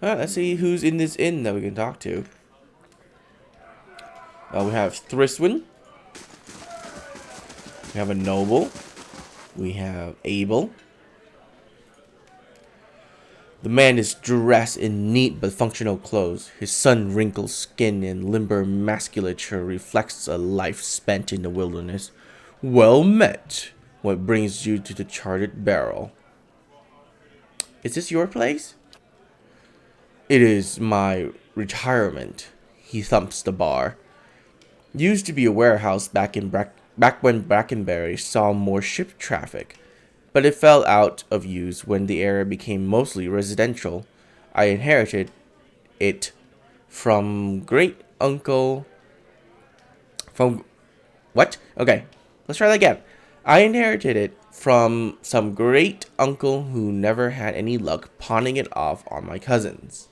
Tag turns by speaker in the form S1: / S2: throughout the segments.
S1: Alright, let's see who's in this inn that we can talk to. We have Thriswin. We have a noble. We have Abel. The man is dressed in neat but functional clothes. His sun-wrinkled skin and limber musculature reflects a life spent in the wilderness. Well met. What brings you to the Charted Barrel? Is this your place? It is my retirement. He thumps the bar. Used to be a warehouse back when Brackenberry saw more ship traffic, but it fell out of use when the area became mostly residential. I inherited it from great uncle. From what? Okay, let's try that again. I inherited it from some great uncle who never had any luck pawning it off on my cousins.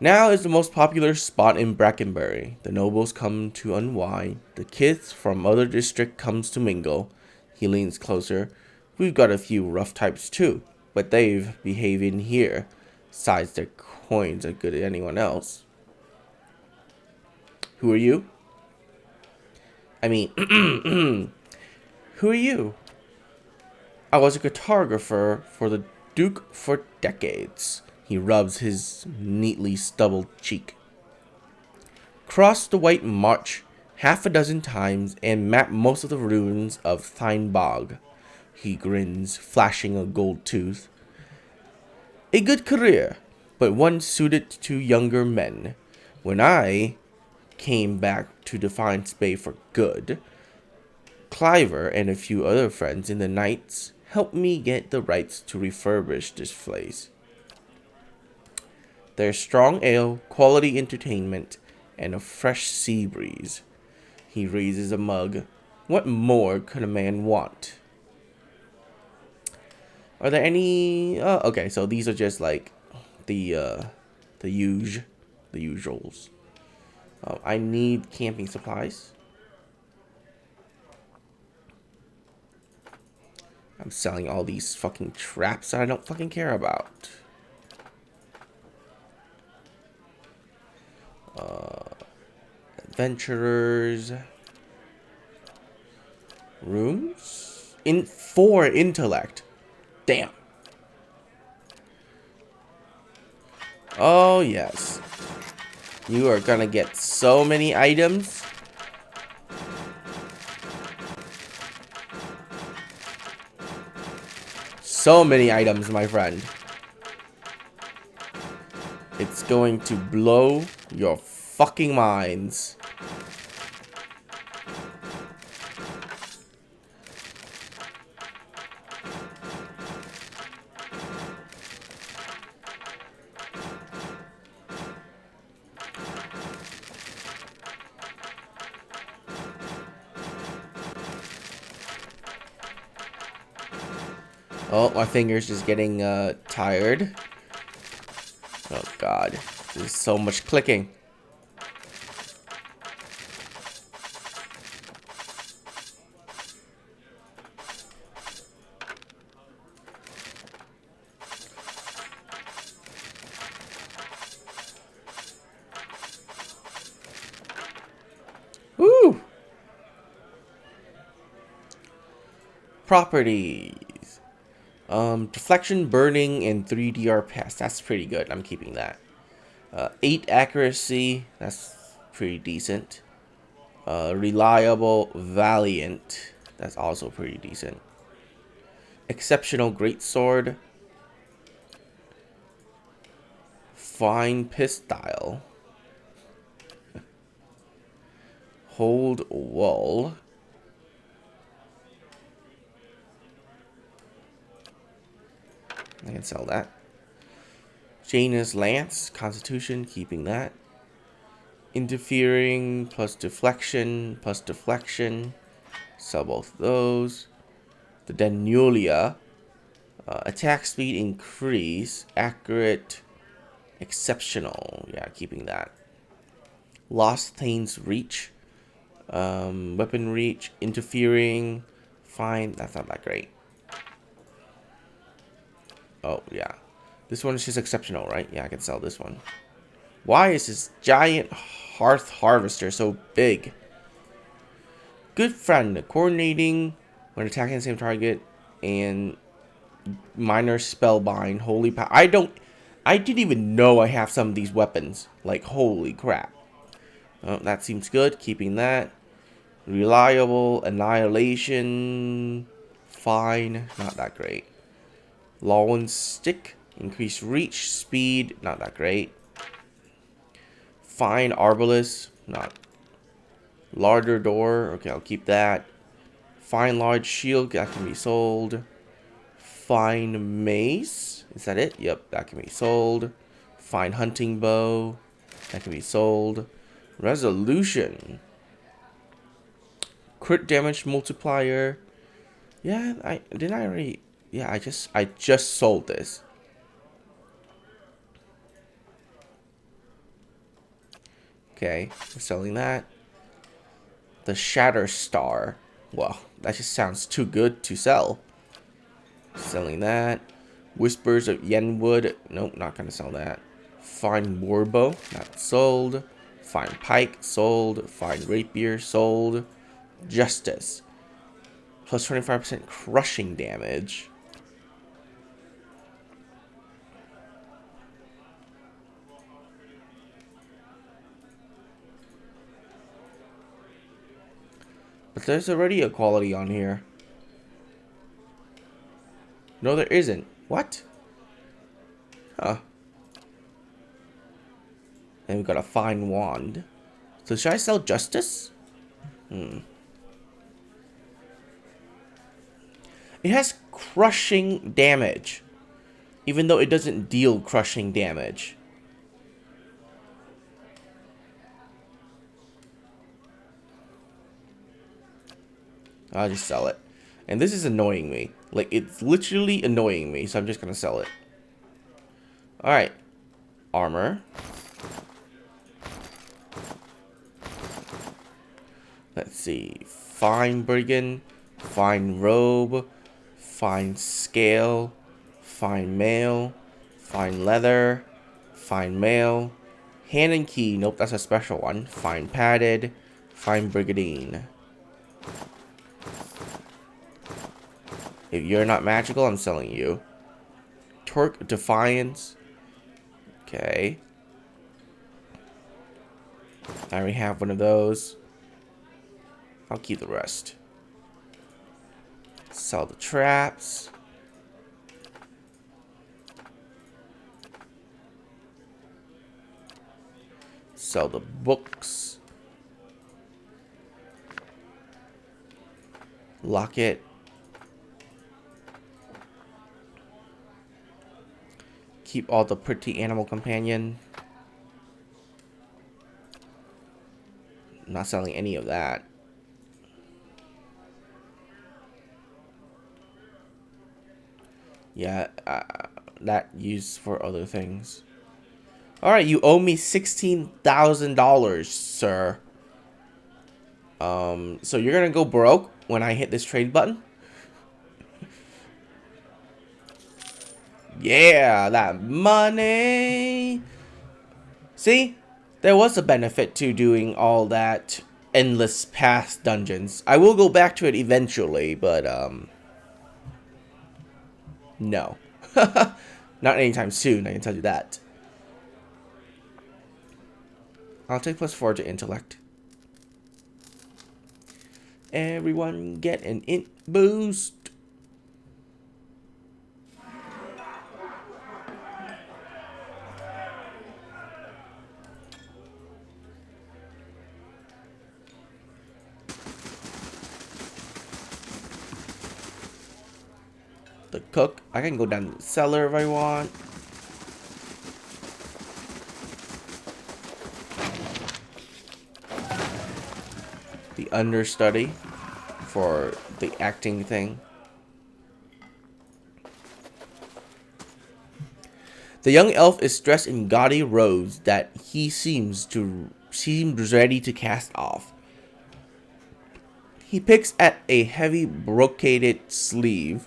S1: Now is the most popular spot in Brackenberry. The nobles come to unwind. The kids from other district comes to mingle. He leans closer. We've got a few rough types too, but they've behaved in here. Besides, their coins are good as anyone else. Who are you? I mean, who are you? I was a cartographer for the Duke for decades. He rubs his neatly stubbled cheek. Crossed the White March half a dozen times and mapped most of the ruins of Thynbog. He grins, flashing a gold tooth. A good career, but one suited to younger men. When I came back to Defiance Bay for good, Cliver and a few other friends in the Knights helped me get the rights to refurbish this place. There's strong ale, quality entertainment, and a fresh sea breeze. He raises a mug. What more could a man want? Are there any... okay, so these are just like the usuals. I need camping supplies. I'm selling all these fucking traps that I don't fucking care about. Adventurers. Rooms? In 4 intellect. Damn. Oh, yes. You are gonna get so many items. So many items, my friend. It's going to blow your fucking minds. Oh, my finger's just getting tired. Oh god, there's so much clicking. Woo! Properties. Deflection, burning, and 3DR pass. That's pretty good. I'm keeping that. 8 accuracy. That's pretty decent. Reliable, valiant. That's also pretty decent. Exceptional greatsword. Fine pistol. Hold wall. I can sell that. Janus Lance, Constitution, keeping that. Interfering plus deflection plus deflection. Sell both those. The Danulia. Attack speed increase. Accurate. Exceptional. Yeah, keeping that. Lost Thane's Reach. Weapon reach. Interfering. Fine. That's not that great. Oh, yeah. This one is just exceptional, right? Yeah, I can sell this one. Why is this giant hearth harvester so big? Good friend, coordinating when attacking the same target, and minor spellbind, holy power. I didn't even know I have some of these weapons. Like, holy crap. Oh, that seems good. Keeping that. Reliable, annihilation, fine, not that great. Law and stick, increased reach, speed, not that great. Fine, arbalist, not. Larger door, okay, I'll keep that. Fine, large shield, that can be sold. Fine mace, is that it? Yep, that can be sold. Fine hunting bow, that can be sold. Resolution. Crit damage multiplier. Yeah, I already. Yeah, I just sold this. Okay, we're selling that. The Shatter Star. Well, that just sounds too good to sell. Selling that. Whispers of Yenwood. Nope, not gonna sell that. Fine Warbow, not sold. Fine Pike, sold. Fine Rapier, sold. Justice. Plus 25% crushing damage. But there's already a quality on here. No, there isn't. What? Huh. And we got a fine wand. So should I sell Justice? It has crushing damage. Even though it doesn't deal crushing damage. I'll just sell it. And this is annoying me. Like, it's literally annoying me, so I'm just gonna sell it. Alright. Armor. Let's see. Fine Brigand. Fine Robe. Fine Scale. Fine Mail. Fine Leather. Fine Mail. Hand and Key. Nope, that's a special one. Fine Padded. Fine Brigandine. If you're not magical, I'm selling you. Torque Defiance. Okay. I already have one of those. I'll keep the rest. Sell the traps. Sell the books. Lock it. Keep all the pretty animal companion. I'm not selling any of that. Yeah, that used for other things. Alright, you owe me $16,000, sir. So you're gonna go broke when I hit this trade button? Yeah, that money. See? There was a benefit to doing all that endless path dungeons. I will go back to it eventually, but, no. Not anytime soon, I can tell you that. I'll take +4 to intellect. Everyone get an int boost. The cook. I can go down to the cellar if I want. The understudy for the acting thing. The young elf is dressed in gaudy robes that he seems ready to cast off. He picks at a heavy brocaded sleeve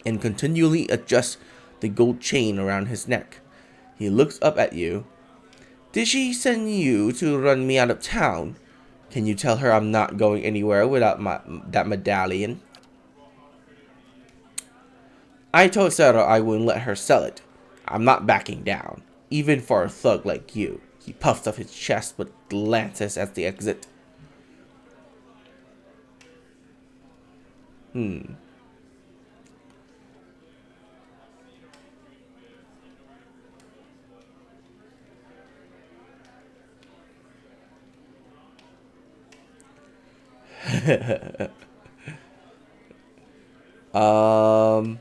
S1: and continually adjusts the gold chain around his neck. He looks up at you. Did she send you to run me out of town? Can you tell her I'm not going anywhere without that medallion? I told Sarah I wouldn't let her sell it. I'm not backing down, even for a thug like you. He puffs up his chest but glances at the exit. Um,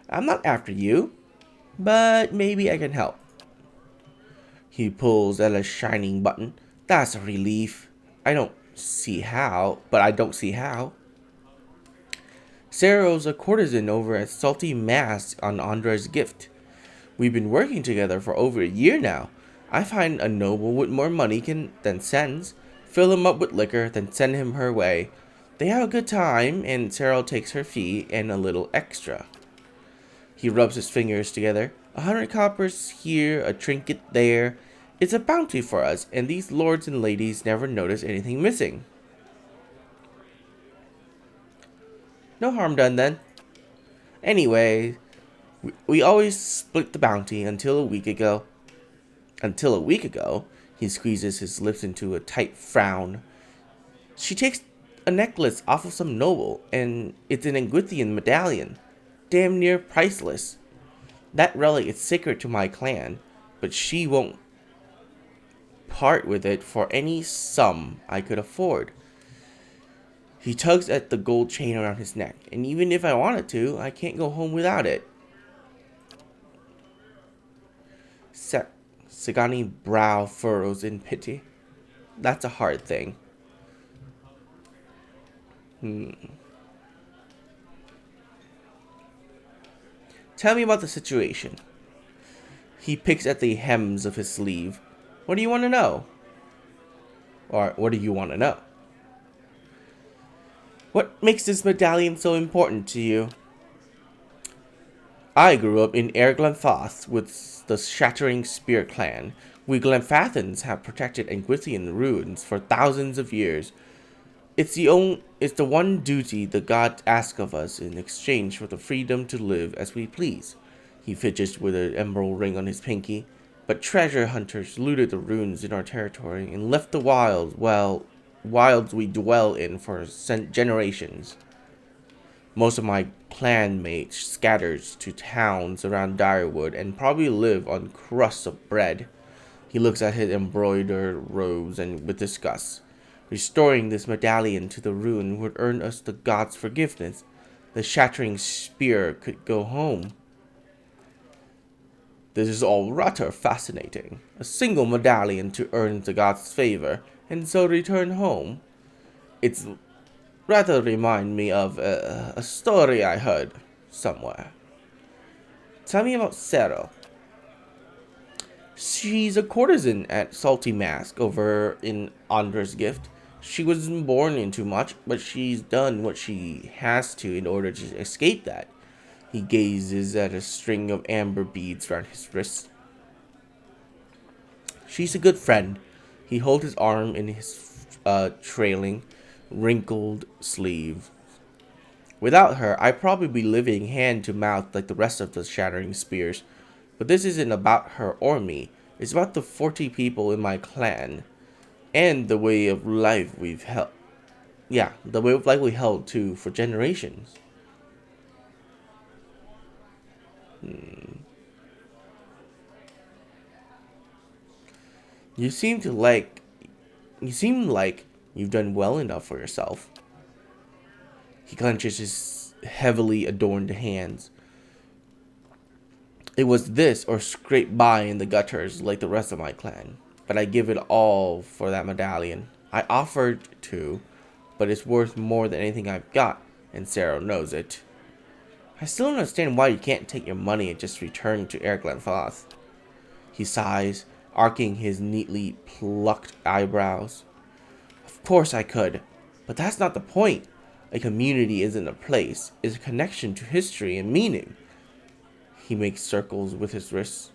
S1: I'm not after you, but maybe I can help. He pulls at a shining button. That's a relief. I don't see how, but I don't see how. Sarah's a courtesan over at Salty Mask on Andre's gift. We've been working together for over a year now. I find a noble with more money than sends, fill him up with liquor, then send him her way. They have a good time, and Sarah takes her fee and a little extra. He rubs his fingers together. 100 coppers here, a trinket there. It's a bounty for us, and these lords and ladies never notice anything missing. No harm done then. Anyway, we always split the bounty until a week ago. Until a week ago, he squeezes his lips into a tight frown. She takes a necklace off of some noble, and it's an Engwithian medallion. Damn near priceless. That relic is sacred to my clan, but she won't part with it for any sum I could afford. He tugs at the gold chain around his neck, and even if I wanted to, I can't go home without it. Sagani brow furrows in pity. That's a hard thing. Tell me about the situation. He picks at the hems of his sleeve. What do you want to know? Or what do you want to know? What makes this medallion so important to you? I grew up in Glenfath with the Shattering Spear clan. We Glenfathans have protected Engwithian ruins for thousands of years. It's the one duty the gods ask of us in exchange for the freedom to live as we please. He fidgets with an emerald ring on his pinky. But treasure hunters looted the ruins in our territory and left the wilds we dwell in for generations. Most of my clanmates scatters to towns around Direwood and probably live on crusts of bread. He looks at his embroidered robes and with disgust. Restoring this medallion to the ruin would earn us the gods' forgiveness. The Shattering Spear could go home. This is all rather fascinating. A single medallion to earn the gods' favor, and so return home. It's rather remind me of a story I heard somewhere. Tell me about Sarah. She's a courtesan at Salty Mask over in Andre's gift. She wasn't born into much, but she's done what she has to in order to escape that. He gazes at a string of amber beads around his wrist. She's a good friend. He holds his arm in his trailing, wrinkled sleeve. Without her, I'd probably be living hand to mouth like the rest of the Shattering Spears. But this isn't about her or me. It's about the 40 people in my clan. And the way of life we've held. Yeah, the way of life we held to for generations. You seem like you've done well enough for yourself. He clenches his heavily adorned hands. It was this or scrape by in the gutters like the rest of my clan. But I give it all for that medallion. I offered to, but it's worth more than anything I've got, and Sarah knows it. I still don't understand why you can't take your money and just return to Glenfath. He sighs, arcing his neatly plucked eyebrows. Of course I could, but that's not the point. A community isn't a place, it's a connection to history and meaning. He makes circles with his wrists.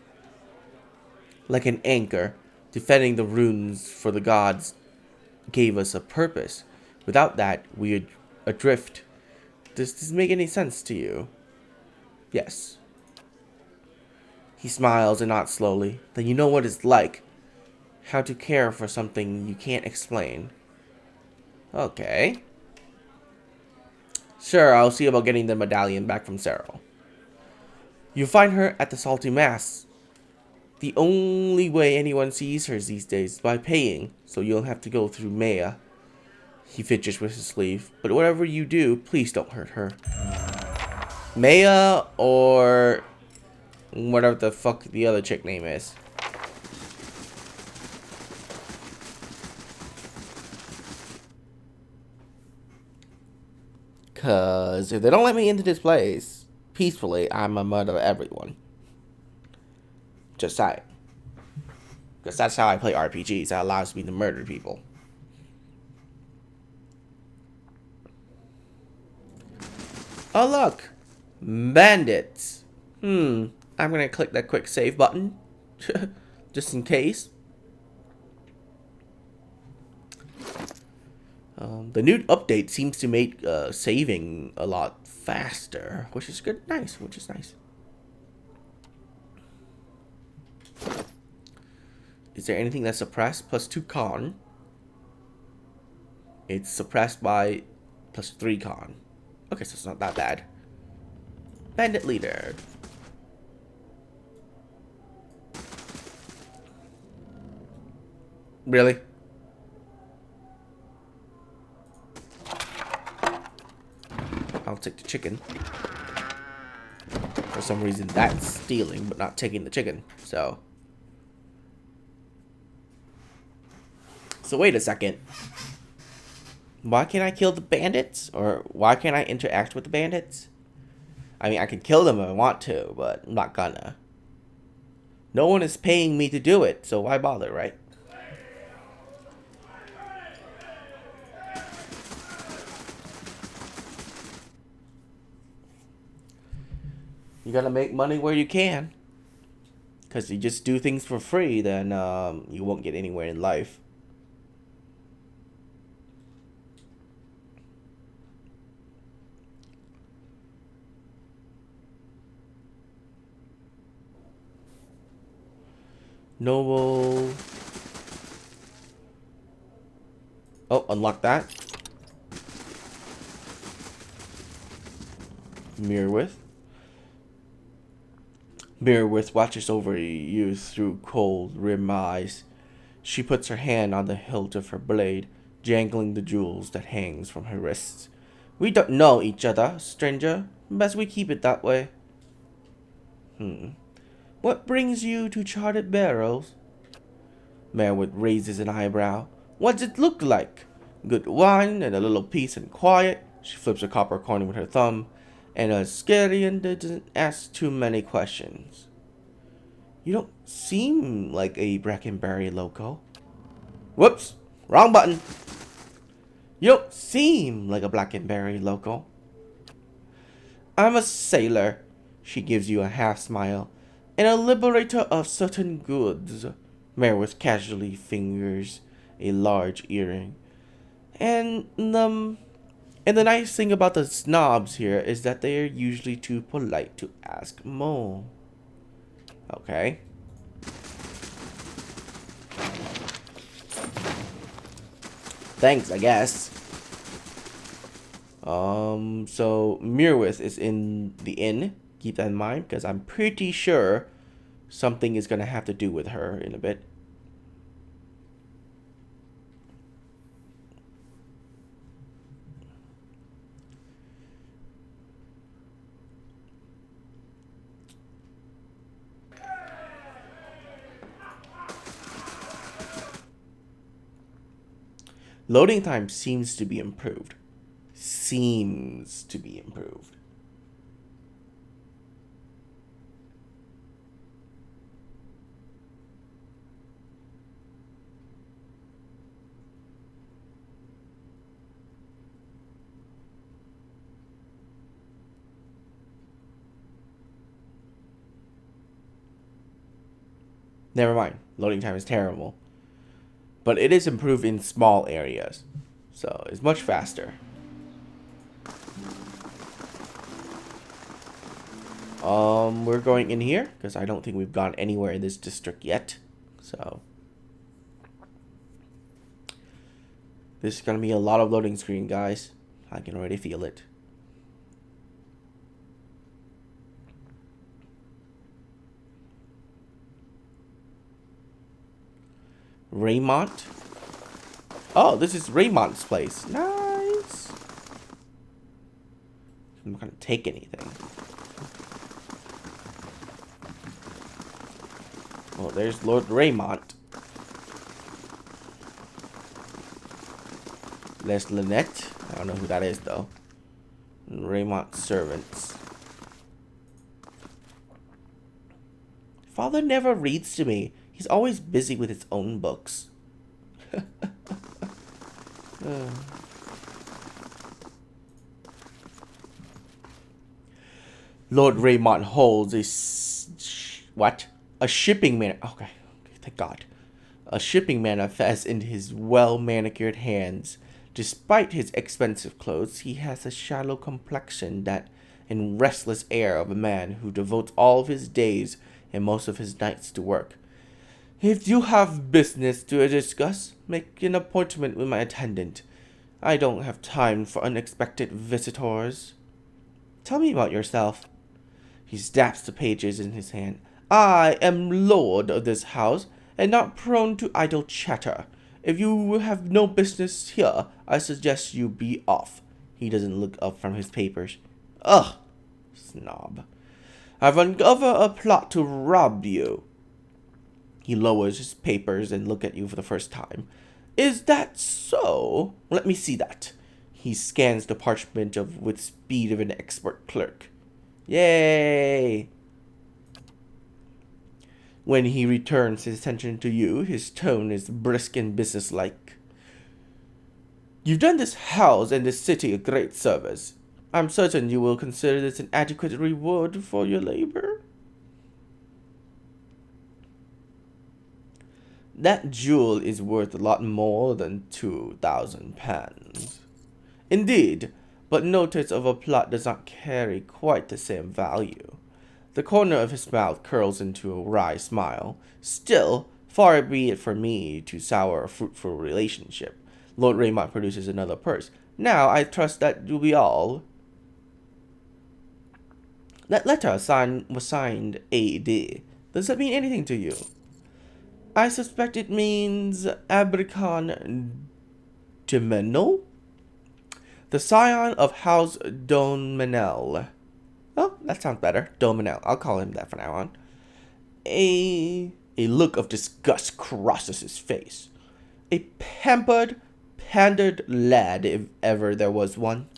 S1: Like an anchor, defending the runes for the gods gave us a purpose. Without that, we'd adrift. Does this make any sense to you? Yes. He smiles and nods slowly. Then you know what it's like. How to care for something you can't explain. Okay. Sure, I'll see about getting the medallion back from Cyril. You find her at the Salty Mass. The only way anyone sees her these days is by paying, so you'll have to go through Maya. He fidgets with his sleeve. But whatever you do, please don't hurt her. Maya or whatever the fuck the other chick name is. Cause if they don't let me into this place peacefully, I'ma murder everyone. Just saying. Because that's how I play RPGs. That allows me to murder people. Oh look! Bandits! I'm gonna click that quick save button. Just in case. The new update seems to make saving a lot faster, which is good, nice, which is nice. Is there anything that's suppressed? +2 con. It's suppressed by +3 con. Okay, so it's not that bad. Bandit leader. Really? I'll take the chicken. For some reason, that's stealing, but not taking the chicken. So wait a second. Why can't I kill the bandits? Or why can't I interact with the bandits? I mean, I can kill them if I want to, but I'm not gonna. No one is paying me to do it, so why bother, right? You gotta make money where you can. Because you just do things for free, then you won't get anywhere in life. Noble. Oh, unlock that. Mirrorwith. Mirrorwith watches over you through cold, rim eyes. She puts her hand on the hilt of her blade, jangling the jewels that hangs from her wrists. We don't know each other, stranger. Best we keep it that way. What brings you to Charted Barrows? Merritt raises an eyebrow. What's it look like? Good wine and a little peace and quiet. She flips a copper coin with her thumb. And a Scarian doesn't ask too many questions. You don't seem like a Brackenberry loco. Whoops! Wrong button! You don't seem like a Brackenberry loco. I'm a sailor. She gives you a half smile. And a liberator of certain goods. Merritt casually fingers a large earring. And the nice thing about the snobs here is that they are usually too polite to ask more. Okay. Thanks, I guess. So Mirwith is in the inn. Keep that in mind, because I'm pretty sure something is gonna have to do with her in a bit. Loading time seems to be improved. Seems to be improved. Never mind. Loading time is terrible. But it is improved in small areas. So it's much faster. We're going in here because I don't think we've gone anywhere in this district yet. So this is gonna be a lot of loading screen, guys. I can already feel it. Raymont. Oh, this is Raymont's place. Nice. I'm not gonna take anything. Oh, there's Lord Raymont. There's Lynette. I don't know who that is, though. Raymont's servants. Father never reads to me. He's always busy with his own books. Lord Raymont holds a shipping man. Okay, thank God. A shipping manifest in his well-manicured hands. Despite his expensive clothes, he has a shallow complexion and restless air of a man who devotes all of his days and most of his nights to work. If you have business to discuss, make an appointment with my attendant. I don't have time for unexpected visitors. Tell me about yourself. He stabs the pages in his hand. I am lord of this house, and not prone to idle chatter. If you have no business here, I suggest you be off. He doesn't look up from his papers. Ugh, snob. I've uncovered a plot to rob you. He lowers his papers and looks at you for the first time. Is that so? Let me see that. He scans the parchment with speed of an expert clerk. Yay! When he returns his attention to you, his tone is brisk and businesslike. You've done this house and this city a great service. I'm certain you will consider this an adequate reward for your labor. That jewel is worth a lot more than 2,000 pounds. Indeed, but notice of a plot does not carry quite the same value. The corner of his mouth curls into a wry smile. Still, far be it for me to sour a fruitful relationship. Lord Raymont produces another purse. Now, I trust that will be all. That letter was signed A.D. Does that mean anything to you? I suspect it means Abricon Gemino, the scion of House Dominel. Oh, that sounds better. Dominel. I'll call him that from now on. A look of disgust crosses his face. A pandered lad, if ever there was one.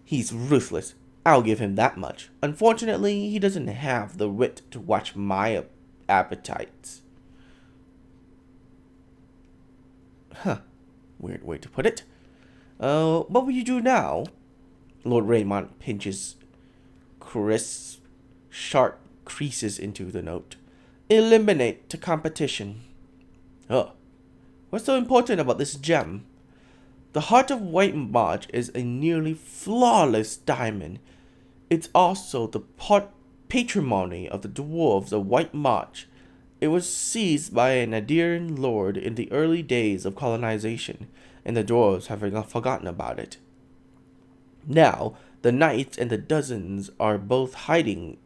S1: He's ruthless. I'll give him that much. Unfortunately, he doesn't have the wit to watch my appetites. Huh. Weird way to put it. What will you do now? Lord Raymont pinches crisp, sharp creases into the note. Eliminate the competition. Oh. What's so important about this gem? The heart of White March is a nearly flawless diamond. It's also the patrimony of the dwarves of White March. It was seized by an Adirian lord in the early days of colonization, and the dwarves have forgotten about it. Now, the knights and the dozens are both bidding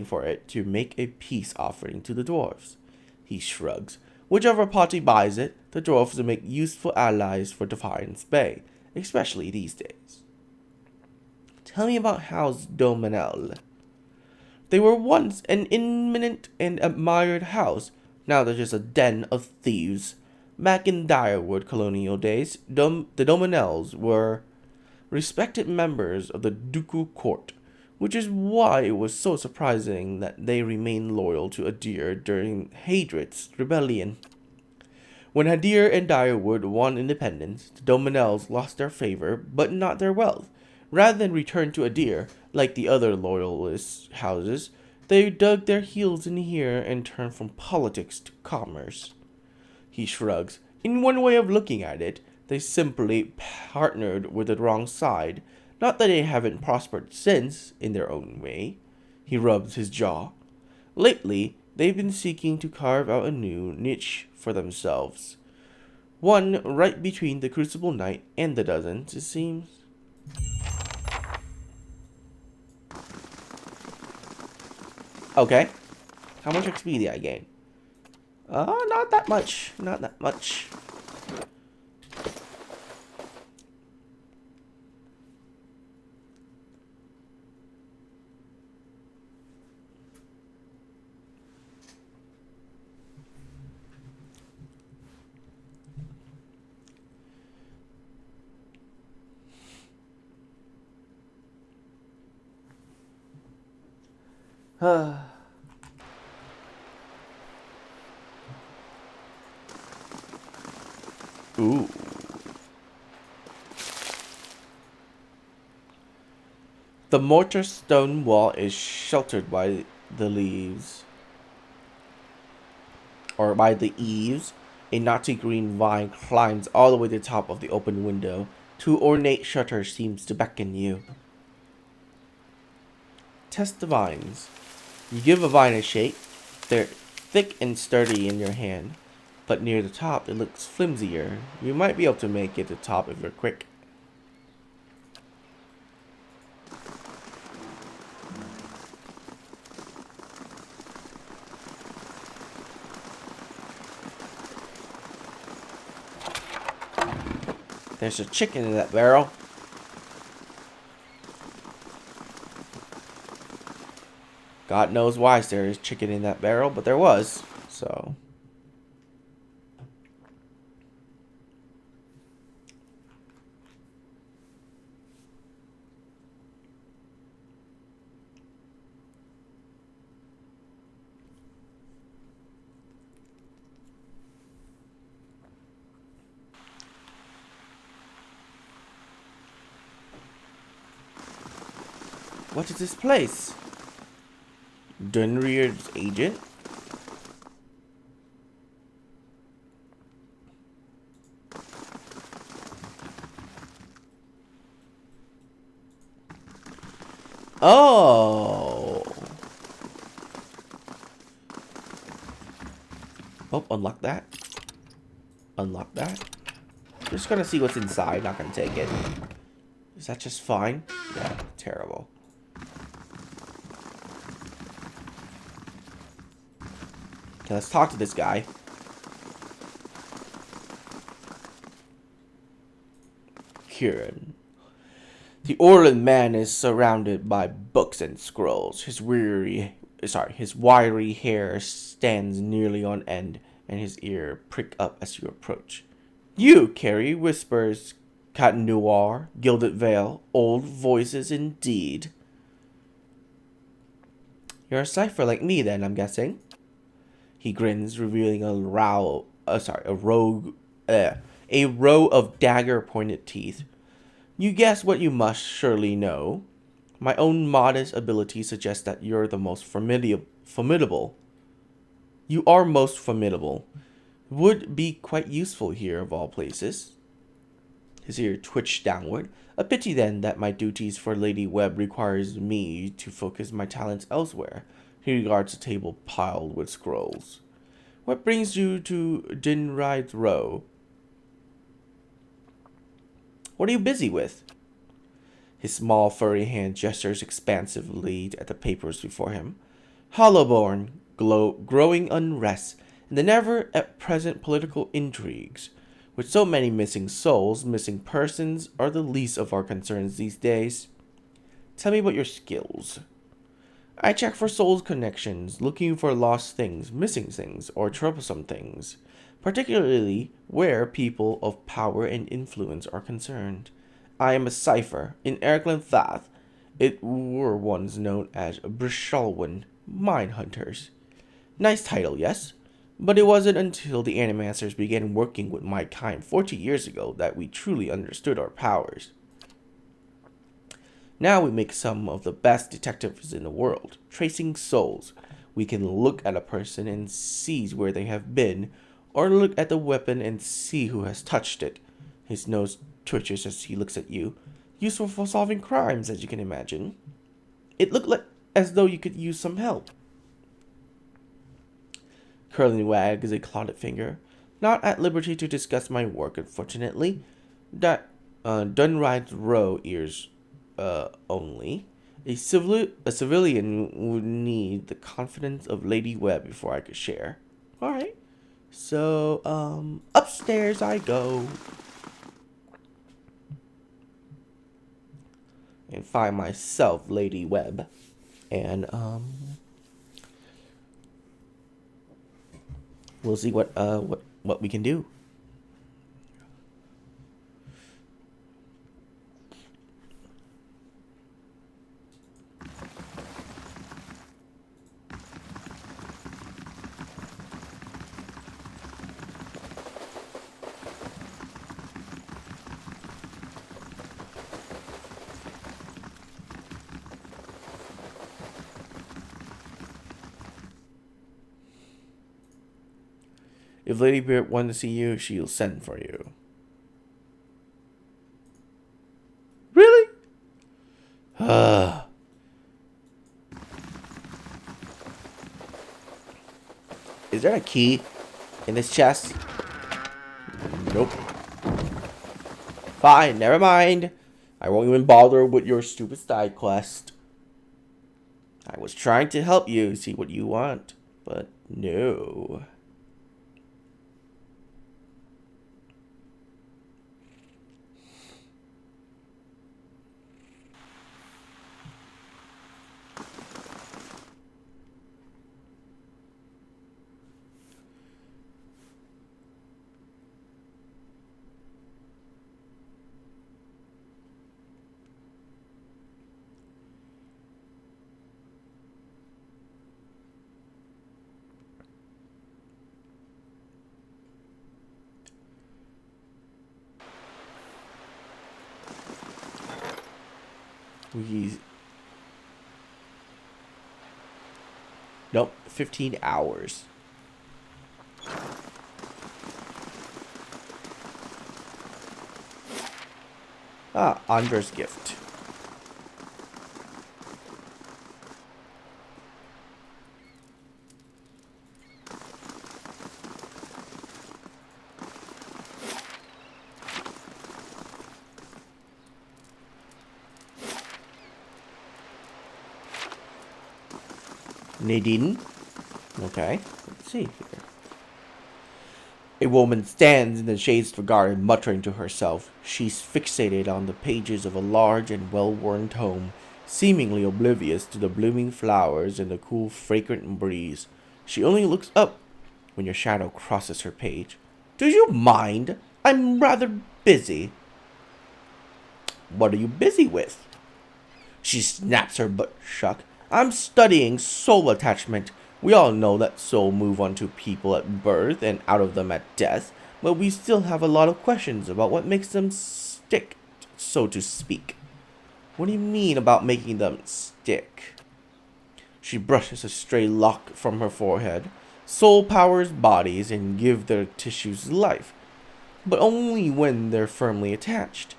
S1: for it to make a peace offering to the dwarves. He shrugs. Whichever party buys it, the dwarves will make useful allies for Defiance Bay, especially these days. Tell me about House Dominel. They were once an eminent and admired house. Now they're just a den of thieves. Back in Direwood colonial days, the Dominels were respected members of the ducal court, which is why it was so surprising that they remained loyal to Adir during Hadrit's rebellion. When Hadir and Direwood won independence, the Dominels lost their favor, but not their wealth. Rather than return to Adir, like the other loyalist houses, They dug their heels in here and turned from politics to commerce. He shrugs. In one way of looking at it, they simply partnered with the wrong side. Not that they haven't prospered since, in their own way. He rubs his jaw. Lately, they've been seeking to carve out a new niche for themselves. One right between the Crucible Knight and the Dozens, it seems. Okay. How much XP did I gain? Not that much. Not that much. Ooh. The mortar stone wall is sheltered by the leaves. Or by the eaves. A knotty green vine climbs all the way to the top of the open window. Two ornate shutters seems to beckon you. Test the vines. You give a vine a shake. They're thick and sturdy in your hand. But near the top, it looks flimsier. You might be able to make it to the top if you're quick. There's a chicken in that barrel. God knows why there is chicken in that barrel, but there was. So... What is this place? Dunrear's agent? Oh! Oh, unlock that. Unlock that. Just gonna see what's inside, not gonna take it. Is that just fine? Yeah, terrible. Okay, let's talk to this guy. Kieran. The Orland man is surrounded by books and scrolls. His wiry hair stands nearly on end, and his ear prick up as you approach. You, Carrie, whispers Cat Noir, Gilded Veil, old voices indeed. You're a cipher like me then, I'm guessing. He grins, revealing a row of dagger-pointed teeth. You guess what you must surely know. My own modest ability suggests that you're the most formidable. You are most formidable. Would be quite useful here of all places. His ear twitched downward. A pity then that my duties for Lady Webb requires me to focus my talents elsewhere. He regards a table piled with scrolls. What brings you to Dinride's Row? What are you busy with? His small furry hand gestures expansively at the papers before him. Hollowborn, growing unrest, and the never-at-present political intrigues. With so many missing souls, missing persons are the least of our concerns these days. Tell me about your skills. I check for souls connections, looking for lost things, missing things, or troublesome things, particularly where people of power and influence are concerned. I am a cipher. In Erklin Thath, it were once known as Brishalwin, Mine Hunters. Nice title, yes? But it wasn't until the Animancers began working with my kind 40 years ago that we truly understood our powers. Now we make some of the best detectives in the world, tracing souls. We can look at a person and see where they have been, or look at the weapon and see who has touched it. His nose twitches as he looks at you. Useful for solving crimes, as you can imagine. It looked like as though you could use some help. Curly wags a clotted finger. Not at liberty to discuss my work, unfortunately. That Dunride's row ears only. A civilian would need the confidence of Lady Webb before I could share. Alright. So, upstairs I go. And find myself Lady Webb. And, we'll see what we can do. If Lady Beard wants to see you, she'll send for you. Really? Is there a key in this chest? Nope. Fine, never mind. I won't even bother with your stupid side quest. I was trying to help you see what you want, but no. Nope, 15 hours. Ah, Andre's gift. Nadine. Okay, let's see here. A woman stands in the shades of a garden, muttering to herself. She's fixated on the pages of a large and well-worn tome, seemingly oblivious to the blooming flowers and the cool, fragrant breeze. She only looks up when your shadow crosses her page. Do you mind? I'm rather busy. What are you busy with? She snaps her butt shut. I'm studying soul attachment. We all know that soul move onto people at birth and out of them at death, but we still have a lot of questions about what makes them stick, so to speak. What do you mean about making them stick? She brushes a stray lock from her forehead. Soul powers bodies and give their tissues life, but only when they're firmly attached.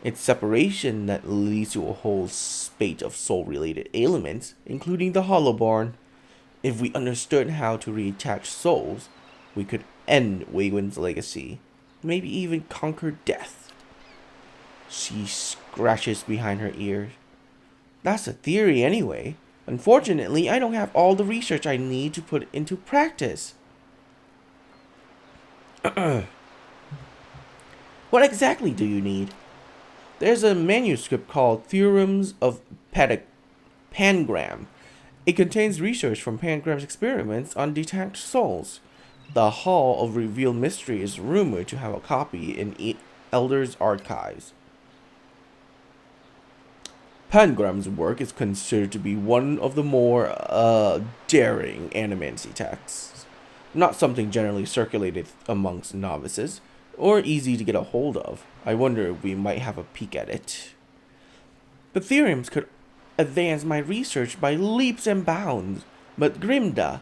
S1: It's separation that leads to a whole spate of soul-related ailments, including the Hollowborn. If we understood how to reattach souls, we could end Waywin's legacy, maybe even conquer death. She scratches behind her ear. That's a theory anyway. Unfortunately, I don't have all the research I need to put into practice. What exactly do you need? There's a manuscript called Theorems of Pangram. It contains research from Pangram's experiments on detached souls. The Hall of Revealed Mystery is rumored to have a copy in Elder's archives. Pangram's work is considered to be one of the more daring animancy texts. Not something generally circulated amongst novices, or easy to get a hold of. I wonder if we might have a peek at it. The theorems could advance my research by leaps and bounds, but Grimda,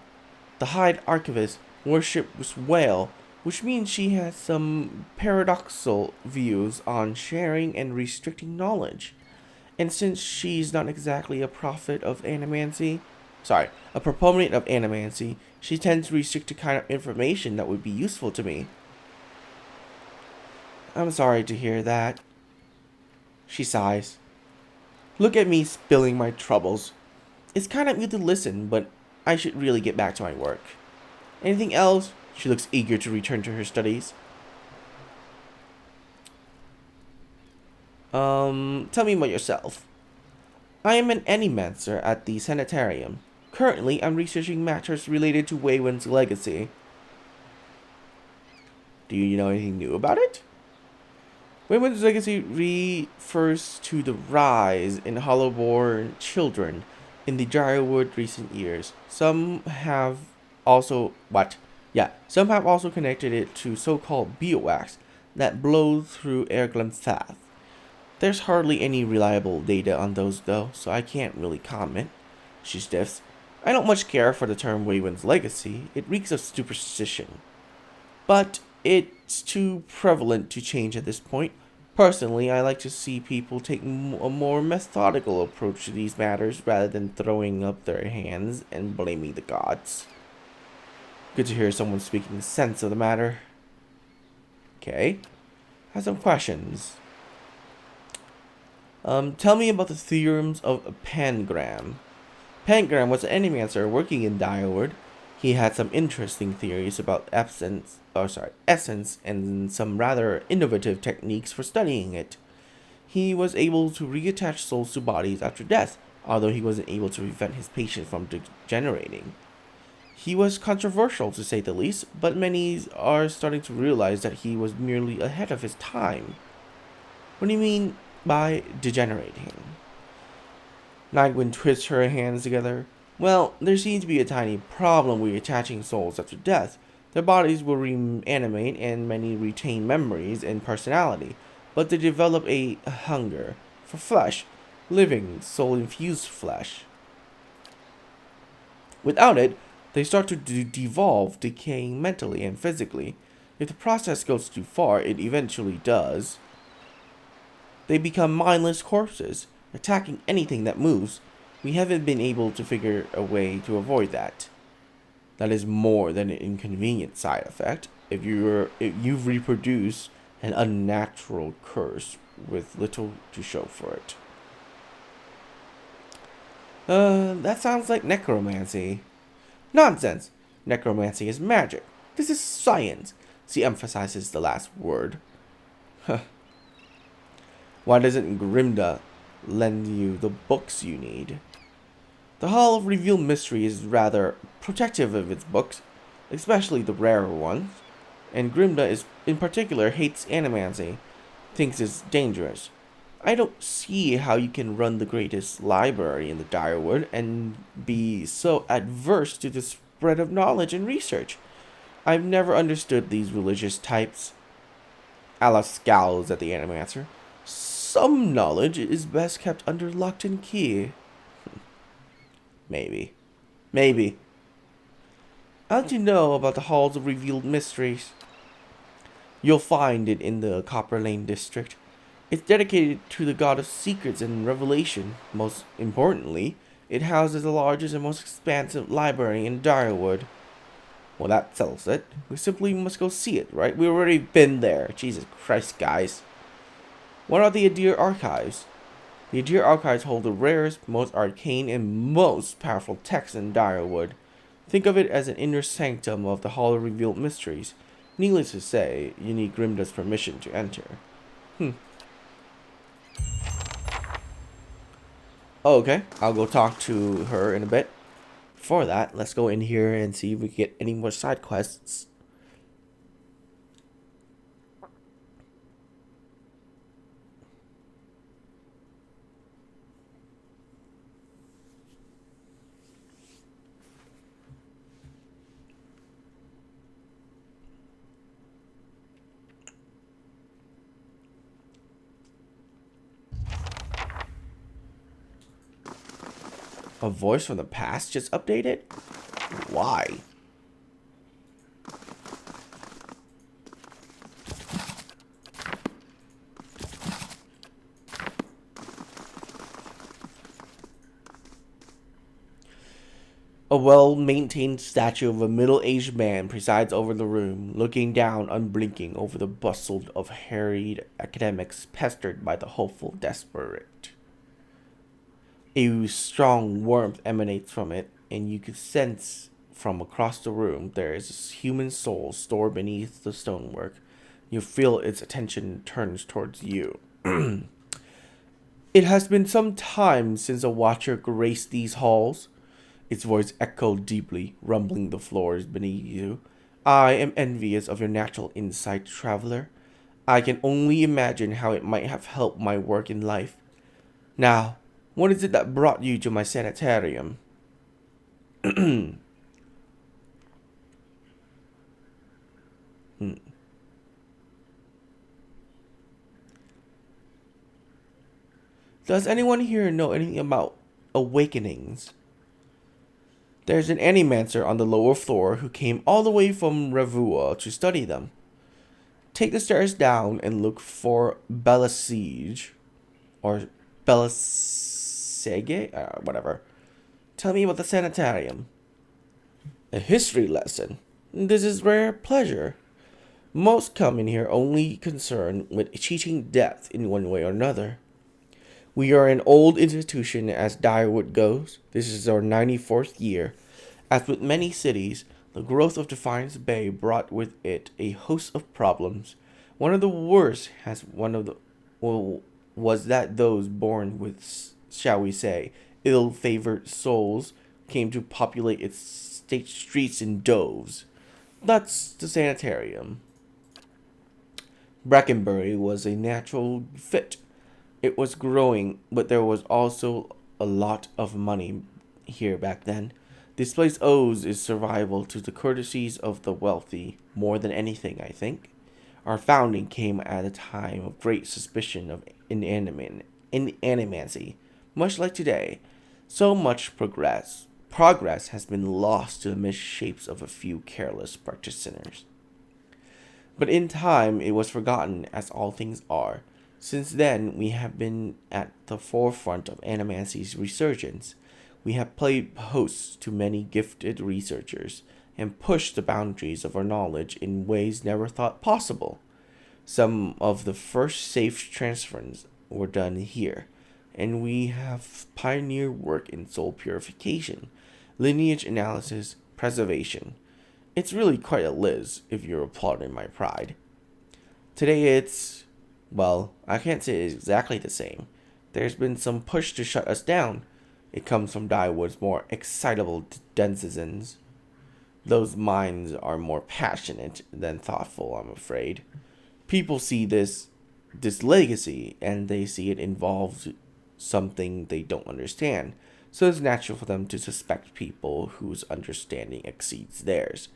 S1: the Hide Archivist, worships Whale, which means she has some paradoxical views on sharing and restricting knowledge. And since she's not exactly a prophet of animancy, a proponent of animancy, she tends to restrict the kind of information that would be useful to me. I'm sorry to hear that. She sighs. Look at me spilling my troubles. It's kind of you to listen, but I should really get back to my work. Anything else? She looks eager to return to her studies. Tell me about yourself. I am an animancer at the sanitarium. Currently, I'm researching matters related to Waywind's legacy. Do you know anything new about it? Waywind's legacy refers to the rise in hollow-born children in the Drywood recent years. Some have also connected it to so-called biowax that blow through Erglenfath. There's hardly any reliable data on those though, so I can't really comment. She stiffs. I don't much care for the term Waywind's legacy. It reeks of superstition. But it's too prevalent to change at this point. Personally, I like to see people take a more methodical approach to these matters rather than throwing up their hands and blaming the gods. Good to hear someone speaking sense of the matter. Okay. I have some questions. Tell me about the theorems of Pangram. Pangram was an animancer working in Drywood. He had some interesting theories about essence and some rather innovative techniques for studying it. He was able to reattach souls to bodies after death, although he wasn't able to prevent his patients from degenerating. He was controversial to say the least, but many are starting to realize that he was merely ahead of his time. What do you mean by degenerating? Nightwind twists her hands together. Well, there seems to be a tiny problem with attaching souls after death. Their bodies will reanimate and many retain memories and personality, but they develop a hunger for flesh, living, soul-infused flesh. Without it, they start to devolve, decaying mentally and physically. If the process goes too far, it eventually does. They become mindless corpses, attacking anything that moves. We haven't been able to figure a way to avoid that. That is more than an inconvenient side effect. If you've reproduced an unnatural curse with little to show for it. That sounds like necromancy. Nonsense! Necromancy is magic. This is science. She emphasizes the last word. Huh. Why doesn't Grimda lend you the books you need? The Hall of Revealed Mystery is rather protective of its books, especially the rarer ones, and Grimda in particular hates animancy, thinks it's dangerous. I don't see how you can run the greatest library in the Drywood and be so adverse to the spread of knowledge and research. I've never understood these religious types. Aloth scowls at the animancer. Some knowledge is best kept under lock and key. Maybe. How do you know about the Halls of Revealed Mysteries? You'll find it in the Copper Lane district. It's dedicated to the god of secrets and revelation. Most importantly, it houses the largest and most expansive library in Drywood. Well, that settles it. We simply must go see it, right? We've already been there. Jesus Christ, guys. What are the Adir Archives? The Adir Archives hold the rarest, most arcane, and most powerful texts in Drywood. Think of it as an inner sanctum of the Hall of Revealed Mysteries. Needless to say, you need Grimda's permission to enter. Okay, I'll go talk to her in a bit. Before that, let's go in here and see if we can get any more side quests. A voice from the past just updated? Why? A well-maintained statue of a middle-aged man presides over the room, looking down unblinking over the bustle of harried academics pestered by the hopeful desperate. A strong warmth emanates from it, and you can sense from across the room there is a human soul stored beneath the stonework. You feel its attention turns towards you. It has been some time since a watcher graced these halls. Its voice echoed deeply, rumbling the floors beneath you. I am envious of your natural insight, traveler. I can only imagine how it might have helped my work in life. Now, what is it that brought you to my sanitarium? Hmm. Does anyone here know anything about awakenings? There's an animancer on the lower floor who came all the way from Revua to study them. Take the stairs down and look for Belasige. Or Belasege? Whatever. Tell me about the sanitarium. A history lesson. This is rare pleasure. Most come in here only concerned with teaching death in one way or another. We are an old institution as Direwood goes. This is our 94th year. As with many cities, the growth of Defiance Bay brought with it a host of problems. One of the worst was that those born with, shall we say, ill-favored souls came to populate its state streets in doves. That's the sanitarium. Brackenbury was a natural fit. It was growing, but there was also a lot of money here back then. This place owes its survival to the courtesies of the wealthy, more than anything, I think. Our founding came at a time of great suspicion of animancy, much like today. So much progress has been lost to the misshapes of a few careless practitioners. But in time it was forgotten, as all things are. Since then, we have been at the forefront of animancy's resurgence. We have played host to many gifted researchers and pushed the boundaries of our knowledge in ways never thought possible. Some of the first safe transference were done here, and we have pioneered work in soul purification, lineage analysis, preservation. It's really quite a Liz, if you're applauding my pride. Today it's, well, I can't say it's exactly the same. There's been some push to shut us down. It comes from Dyewood's more excitable denizens. Those minds are more passionate than thoughtful, I'm afraid. People see this legacy and they see it involves something they don't understand. So it's natural for them to suspect people whose understanding exceeds theirs.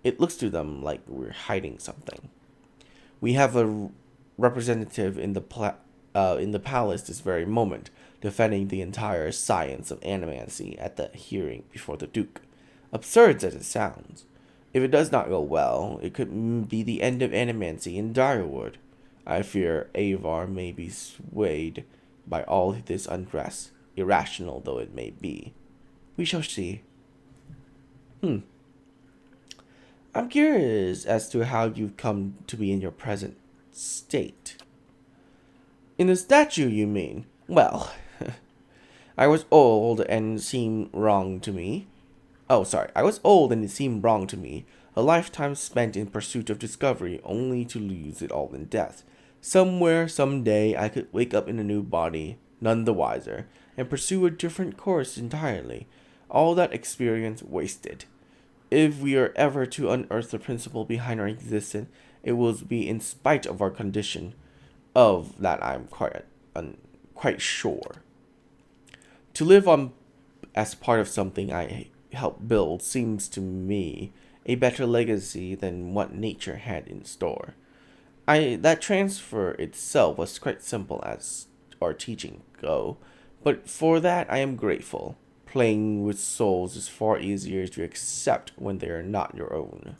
S1: It looks to them like we're hiding something. We have a representative in the palace this very moment, defending the entire science of animancy at the hearing before the Duke. Absurd as it sounds. If it does not go well, it could be the end of animancy in Direwood. I fear Avar may be swayed by all this unrest, irrational though it may be. We shall see. I'm curious as to how you've come to be in your present state. In the statue, you mean? Well, I was old and it seemed wrong to me. Oh, sorry. I was old and it seemed wrong to me. A lifetime spent in pursuit of discovery, only to lose it all in death. Somewhere, someday, I could wake up in a new body, none the wiser, and pursue a different course entirely. All that experience wasted. If we are ever to unearth the principle behind our existence, it will be in spite of our condition. Of that I'm quite sure. To live on as part of something I helped build seems to me a better legacy than what nature had in store. That transfer itself was quite simple as our teaching go, but for that I am grateful. Playing with souls is far easier to accept when they are not your own.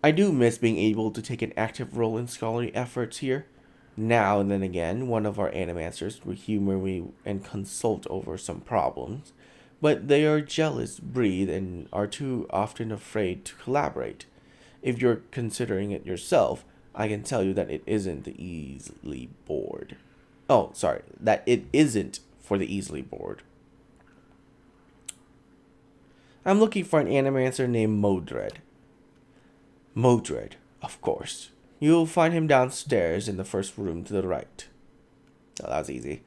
S1: I do miss being able to take an active role in scholarly efforts here. Now and then again, one of our animancers will humor me and consult over some problems, but they are jealous breed and are too often afraid to collaborate. If you're considering it yourself, I can tell you that it isn't the easily bored. Oh, sorry, that it isn't for the easily bored. I'm looking for an animancer named Modred. Modred, of course. You'll find him downstairs in the first room to the right. Oh, that was easy.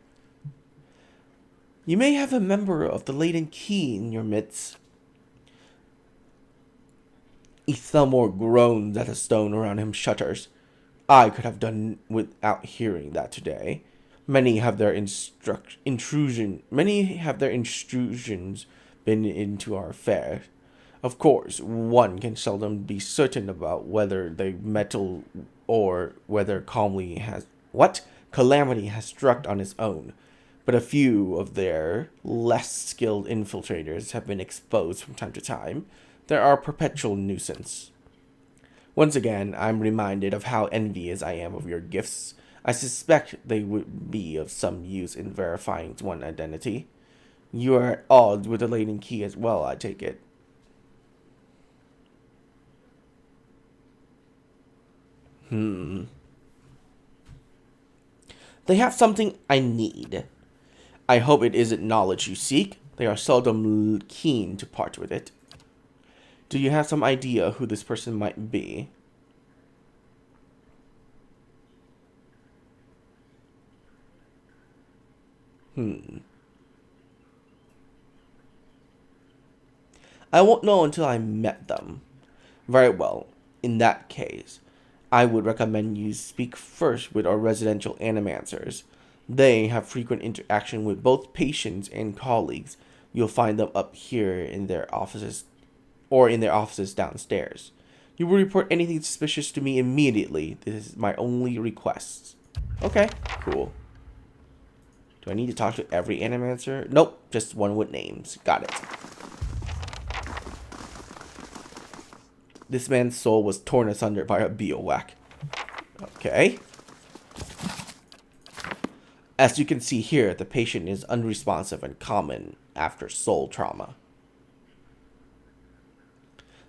S1: You may have a member of the Laden Key in your midst. Ethelmore groans as the stone around him shudders. I could have done without hearing that today. Many have their intrusions been into our affairs. Of course, one can seldom be certain about whether they meddle or whether calamity has struck on its own. But a few of their less skilled infiltrators have been exposed from time to time. They are a perpetual nuisance. Once again, I'm reminded of how envious I am of your gifts. I suspect they would be of some use in verifying one's identity. You are at odds with the Laden Key as well, I take it. They have something I need. I hope it isn't knowledge you seek. They are seldom keen to part with it. Do you have some idea who this person might be? I won't know until I met them. Very well. In that case, I would recommend you speak first with our residential animancers. They have frequent interaction with both patients and colleagues. You'll find them up here in their offices or in their offices downstairs. You will report anything suspicious to me immediately. This is my only request. Okay, cool. Do I need to talk to every animancer? Nope, just one with names. Got it. This man's soul was torn asunder by a biowack. Okay. As you can see here, the patient is unresponsive and common after soul trauma.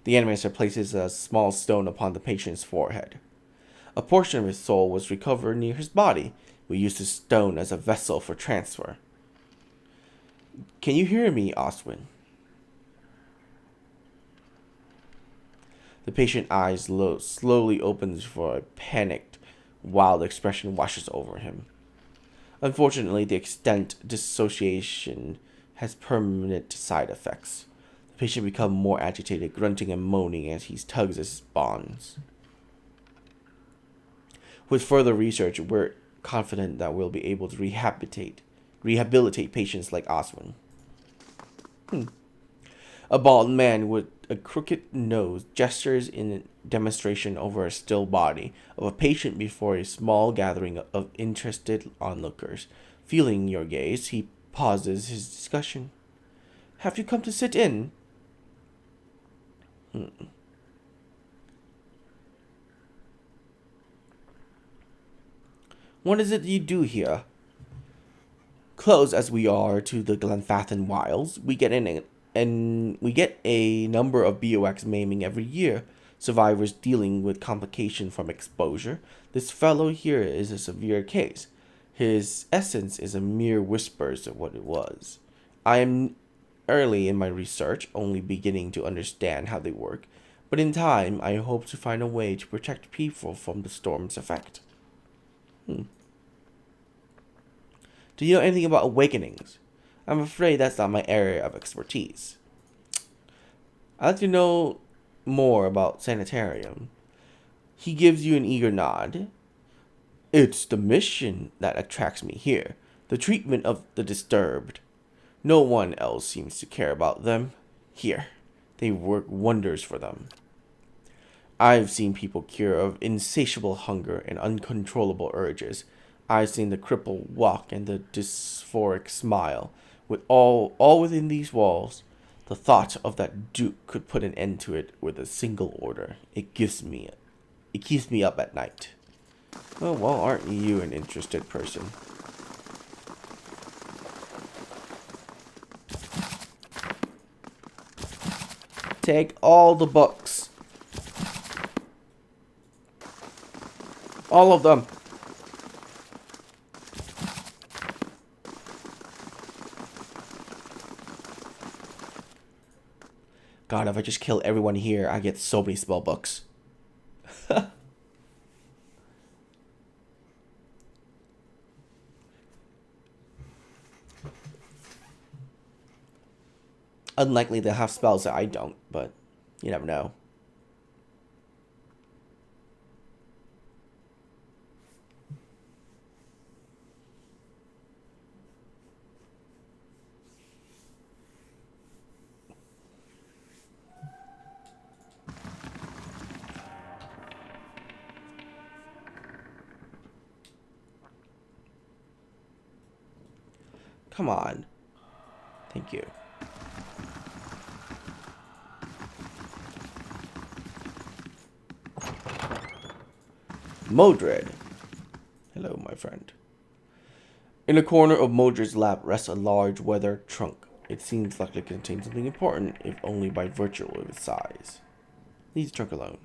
S1: The animator places a small stone upon the patient's forehead. A portion of his soul was recovered near his body. We used the stone as a vessel for transfer. Can you hear me, Oswin? The patient's eyes slowly opens for a panicked, wild expression washes over him. Unfortunately, the extent dissociation has permanent side effects. The patient becomes more agitated, grunting and moaning as he tugs at his bonds. With further research, we're confident that we'll be able to rehabilitate patients like Oswin. A bald man with a crooked nose gestures in demonstration over a still body of a patient before a small gathering of interested onlookers. Feeling your gaze, he pauses his discussion. Have you come to sit in? What is it you do here? Close as we are to the Glenfathan Wilds, we get a number of BOX maiming every year. Survivors dealing with complication from exposure. This fellow here is a severe case. His essence is a mere whispers of what it was. I am early in my research, only beginning to understand how they work, but in time I hope to find a way to protect people from the storm's effect. Do you know anything about awakenings? I'm afraid that's not my area of expertise. I'd like to know more about Sanitarium. He gives you an eager nod. It's the mission that attracts me here, the treatment of the disturbed. No one else seems to care about them. Here, they work wonders for them. I've seen people cure of insatiable hunger and uncontrollable urges. I've seen the cripple walk and the dysphoric smile. With all within these walls, the thought of that Duke could put an end to it with a single order. It keeps me up at night. Oh, well, aren't you an interested person? Take all the books. All of them. God, if I just kill everyone here, I get so many spell books. Unlikely to have spells that I don't, but you never know. Come on. Thank you. Modred. Hello, my friend. In a corner of Modred's lap rests a large weather trunk. It seems like it contains something important, if only by virtue of its size. Leave the trunk alone.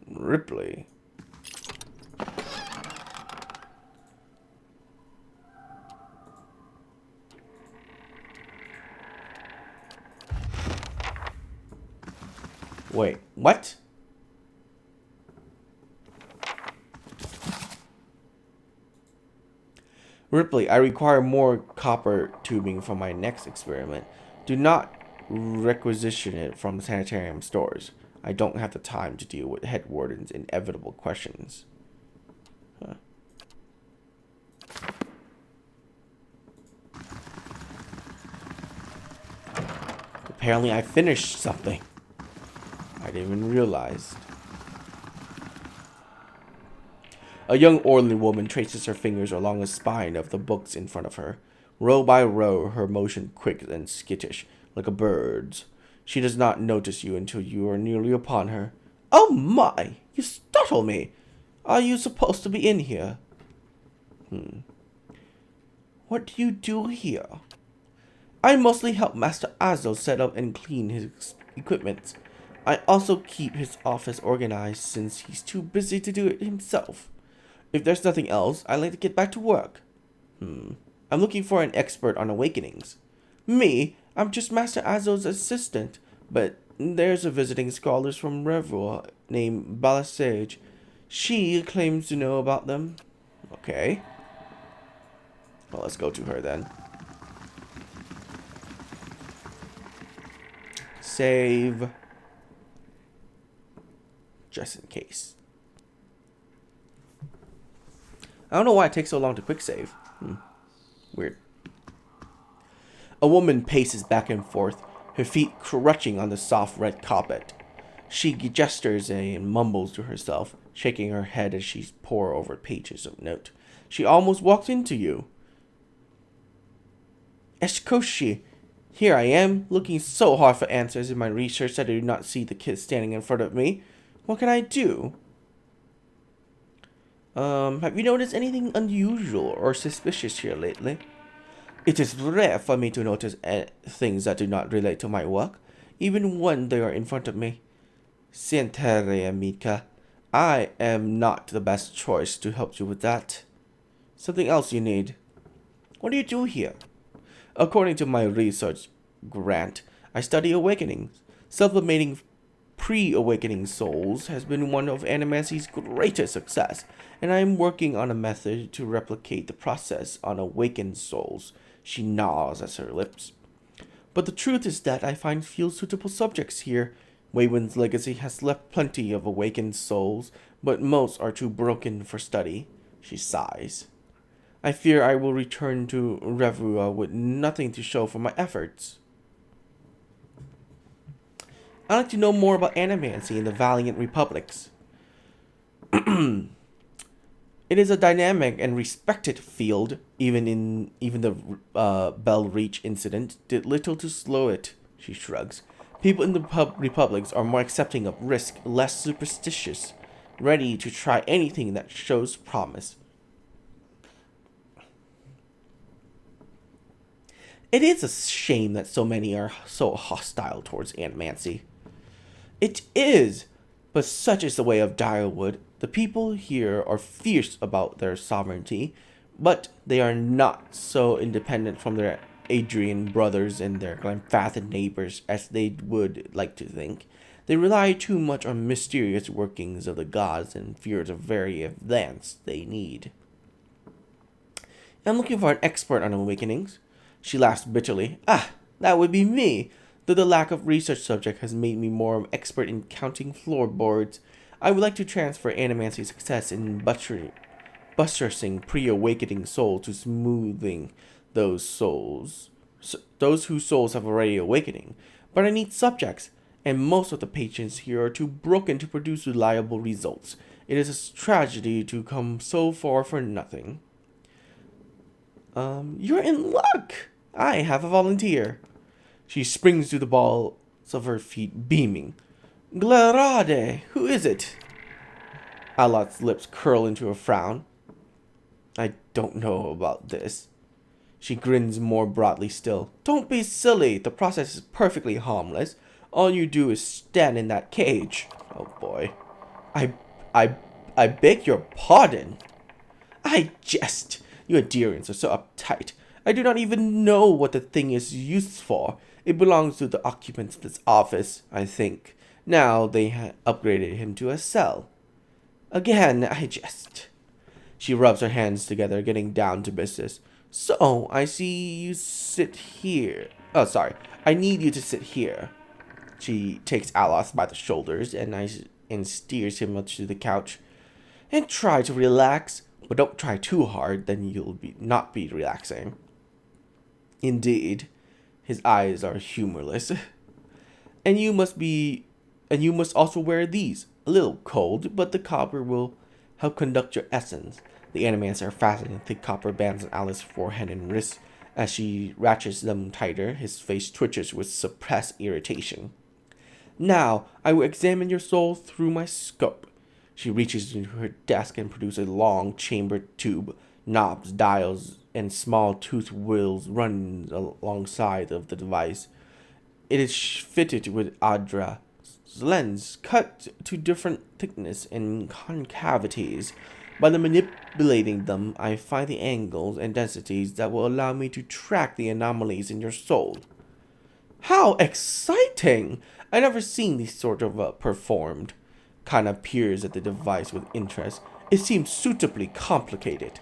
S1: Ripley. Wait, what? Ripley, I require more copper tubing for my next experiment. Do not requisition it from sanitarium stores. I don't have the time to deal with head warden's inevitable questions. Huh. Apparently I finished something. I didn't even realize. A young orderly woman traces her fingers along the spine of the books in front of her. Row by row, her motion quick and skittish, like a bird's. She does not notice you until you are nearly upon her. Oh my! You startle me! Are you supposed to be in here? What do you do here? I mostly help Master Azo set up and clean his equipment. I also keep his office organized since he's too busy to do it himself. If there's nothing else, I like to get back to work. I'm looking for an expert on awakenings. Me? I'm just Master Azo's assistant, but there's a visiting scholar from Revua named Balasage. She claims to know about them. Okay. Well, let's go to her then. Save. Just in case. I don't know why it takes so long to quick save. Weird. A woman paces back and forth, her feet crunching on the soft red carpet. She gestures and mumbles to herself, shaking her head as she pores over pages of note. She almost walked into you. Eshkoshi, here I am, looking so hard for answers in my research that I do not see the kid standing in front of me. What can I do? Have you noticed anything unusual or suspicious here lately? It is rare for me to notice things that do not relate to my work, even when they are in front of me. Sientere, amica. I am not the best choice to help you with that. Something else you need. What do you do here? According to my research grant, I study awakenings. Sublimating pre-awakening souls has been one of Animasi's greatest success, and I am working on a method to replicate the process on awakened souls. She gnaws at her lips. But the truth is that I find few suitable subjects here. Waywind's legacy has left plenty of awakened souls, but most are too broken for study. She sighs. I fear I will return to Revua with nothing to show for my efforts. I'd like to know more about animancy in the Valiant Republics. It is a dynamic and respected field. Even the Bell Reach incident did little to slow it. She shrugs. People in the republics are more accepting of risk, less superstitious, ready to try anything that shows promise. It is a shame that so many are so hostile towards animancy. It is, but such is the way of Direwood. The people here are fierce about their sovereignty, but they are not so independent from their Adrian brothers and their Glenfathan neighbors as they would like to think. They rely too much on mysterious workings of the gods and fear the very advance they need. I'm looking for an expert on awakenings. She laughs bitterly. Ah, that would be me. Though the lack of research subject has made me more expert in counting floorboards, I would like to transfer animancy success in buttressing pre-awakening souls to smoothing those whose souls have already awakening. But I need subjects, and most of the patients here are too broken to produce reliable results. It is a tragedy to come so far for nothing. You're in luck. I have a volunteer. She springs to the balls of her feet, beaming. Glarade, who is it? Aloth's lips curl into a frown. I don't know about this. She grins more broadly still. Don't be silly. The process is perfectly harmless. All you do is stand in that cage. Oh boy. I, I, I beg your pardon. I jest. You Adirians are so uptight. I do not even know what the thing is used for. It belongs to the occupants of this office, I think. Now they have upgraded him to a cell. Again, I jest. She rubs her hands together, getting down to business. So, I see you sit here. Oh, sorry. I need you to sit here. She takes Aloth by the shoulders and steers him up to the couch. And try to relax, but don't try too hard, then you'll not be relaxing. Indeed, his eyes are humorless. And you must also wear these. A little cold, but the copper will help conduct your essence. The animants are fastened in thick copper bands on Alice's forehead and wrists. As she ratchets them tighter, his face twitches with suppressed irritation. Now, I will examine your soul through my scope. She reaches into her desk and produces a long chambered tube. Knobs, dials, and small tooth wheels run alongside of the device. It is fitted with Adra's lens, cut to different thickness and concavities. By manipulating them, I find the angles and densities that will allow me to track the anomalies in your soul. How exciting! I never seen these sort of performed. Kana peers at the device with interest. It seems suitably complicated.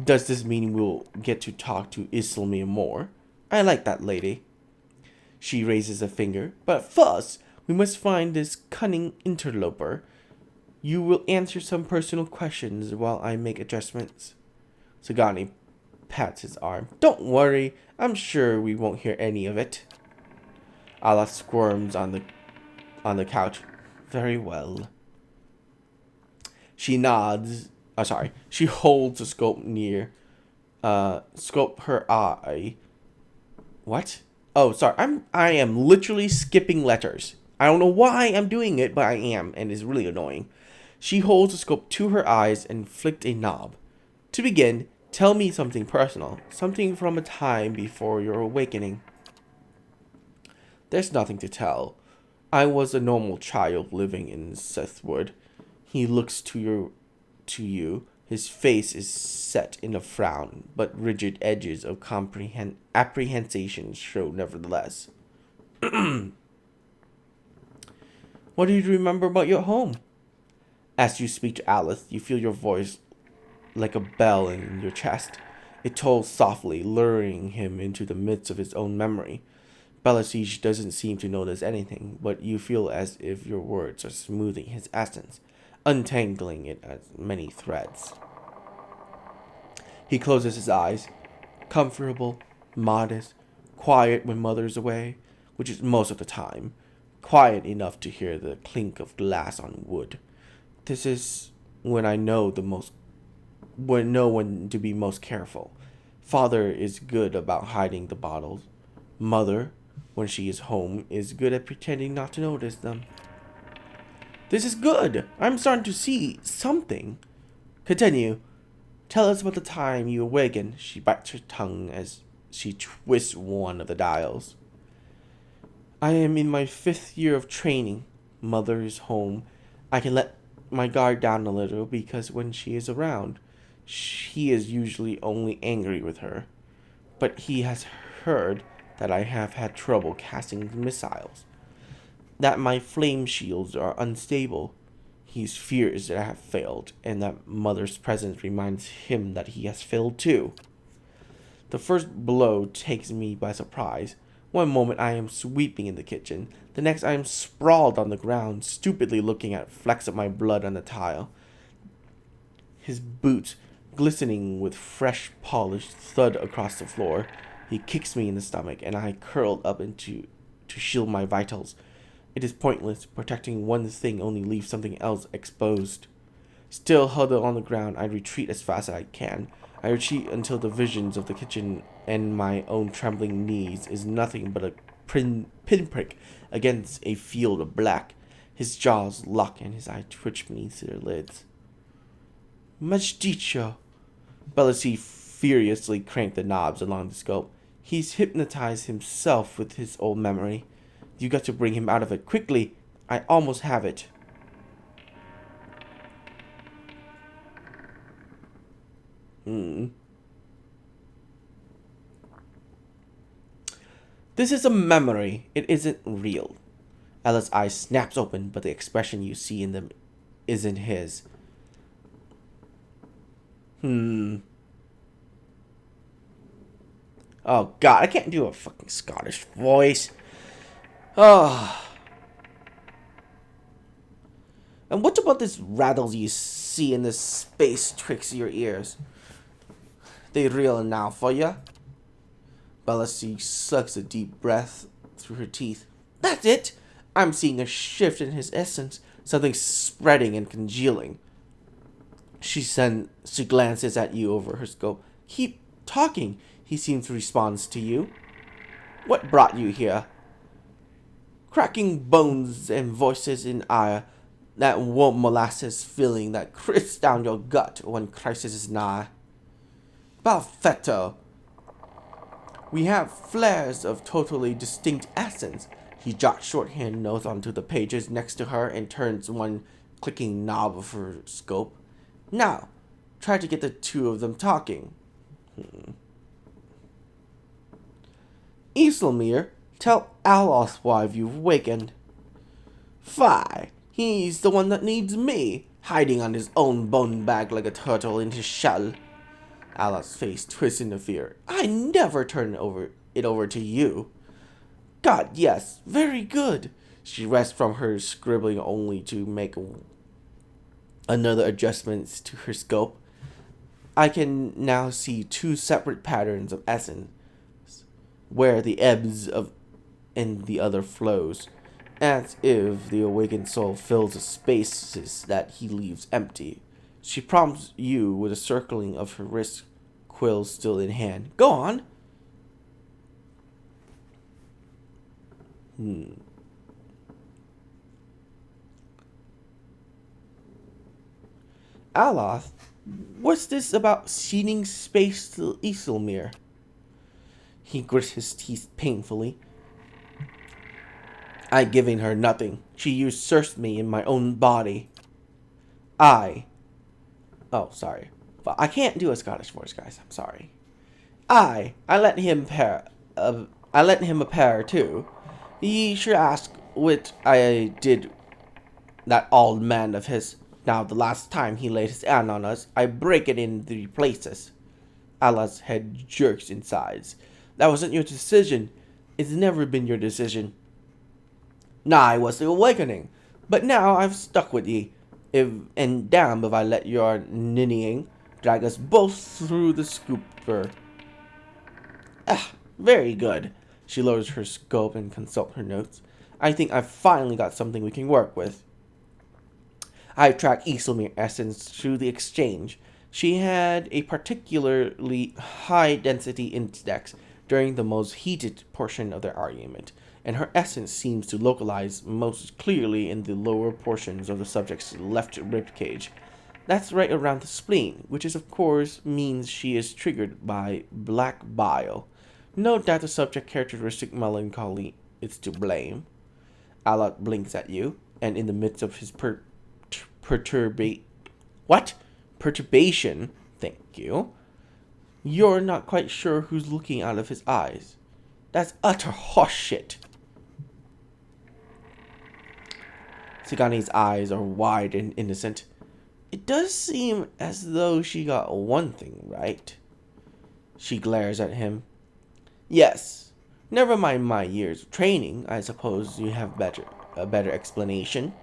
S1: Does this mean we'll get to talk to Islamir more? I like that lady. She raises a finger. But first, we must find this cunning interloper. You will answer some personal questions while I make adjustments. Sagani pats his arm. Don't worry, I'm sure we won't hear any of it. Aloth squirms on the couch. Very well. She nods. She holds the scope near. Scope her eye. What? Oh, sorry. I am literally skipping letters. I don't know why I'm doing it, but I am, and it's really annoying. She holds the scope to her eyes and flicked a knob. To begin, tell me something personal. Something from a time before your awakening. There's nothing to tell. I was a normal child living in Sethwood. He looks to you. His face is set in a frown, but rigid edges of apprehension show nevertheless. What do you remember about your home? As you speak to Aloth, you feel your voice like a bell in your chest. It tolls softly, luring him into the midst of his own memory. Belasige doesn't seem to notice anything, but you feel as if your words are smoothing his essence, untangling it as many threads. He closes his eyes. Comfortable, modest, quiet when mother's away, which is most of the time. Quiet enough to hear the clink of glass on wood. This is when I know when to be most careful. Father is good about hiding the bottles. Mother, when she is home, is good at pretending not to notice them. This is good. I'm starting to see something. Continue. Tell us about the time you awaken. She bites her tongue as she twists one of the dials. I am in my 5th year of training. Mother is home. I can let my guard down a little because when she is around, he is usually only angry with her. But he has heard that I have had trouble casting missiles, that my flame shields are unstable. He fears that I have failed, and that Mother's presence reminds him that he has failed too. The first blow takes me by surprise. One moment I am sweeping in the kitchen, the next I am sprawled on the ground, stupidly looking at flecks of my blood on the tile. His boots, glistening with fresh polish, thud across the floor. He kicks me in the stomach, and I curl up to shield my vitals. It is pointless. Protecting one thing only leaves something else exposed. Still huddled on the ground, I retreat as fast as I can. I retreat until the visions of the kitchen and my own trembling knees is nothing but a pinprick against a field of black. His jaws lock and his eyes twitch beneath their lids. Much dicho. Bellacy furiously cranked the knobs along the scope. He's hypnotized himself with his old memory. You got to bring him out of it quickly. I almost have it. This is a memory. It isn't real. Ella's eyes snaps open, but the expression you see in them isn't his. Oh god, I can't do a fucking Scottish voice. Oh. And what about this rattles you see in this space twixt your ears? They real now for ya? Bellacy sucks a deep breath through her teeth. That's it! I'm seeing a shift in his essence, something spreading and congealing. She glances at you over her scope. Keep talking. He seems to respond to you. What brought you here? Cracking bones and voices in ire. That warm molasses feeling that crisps down your gut when crisis is nigh. Perfecto. We have flares of totally distinct essence. He jots shorthand notes onto the pages next to her and turns one clicking knob of her scope. Now, try to get the two of them talking. Isilmir, tell Aloth why you've awakened. Fie, he's the one that needs me, hiding on his own bone bag like a turtle in his shell. Aloth's face twists into fear. I never turn it over to you. God, yes, very good. She rests from her scribbling only to make another adjustment to her scope. I can now see two separate patterns of essence, where the ebbs of and the other flows, as if the awakened soul fills the spaces that he leaves empty. She prompts you with a circling of her wrist, quill still in hand. Go on. Aloth, what's this about ceding space to Isilmir? He grits his teeth painfully. I giving her nothing. She usurped me in my own body. Oh, sorry. But I can't do a Scottish voice, guys. I'm sorry. I let him a pair too. Ye should ask what I did that old man of his. Now the last time he laid his hand on us, I break it in 3 places. Allah's head jerks in sides. That wasn't your decision. It's never been your decision. Nah, was the awakening. But now I've stuck with ye. And damn if I let your ninnying. Drag us both through the scooper. Ah, very good. She lowers her scope and consults her notes. I think I've finally got something we can work with. I tracked Isilmir Essence through the exchange. She had a particularly high density index during the most heated portion of their argument, and her essence seems to localize most clearly in the lower portions of the subject's left ribcage. That's right around the spleen, which is of course means she is triggered by black bile. No doubt the subject characteristic melancholy is to blame. Aloth blinks at you, and in the midst of his perturbation, thank you, you're not quite sure who's looking out of his eyes. That's utter horseshit. Sigani's eyes are wide and innocent. It does seem as though she got one thing right. She glares at him. Yes. Never mind my years of training. I suppose you have a better explanation.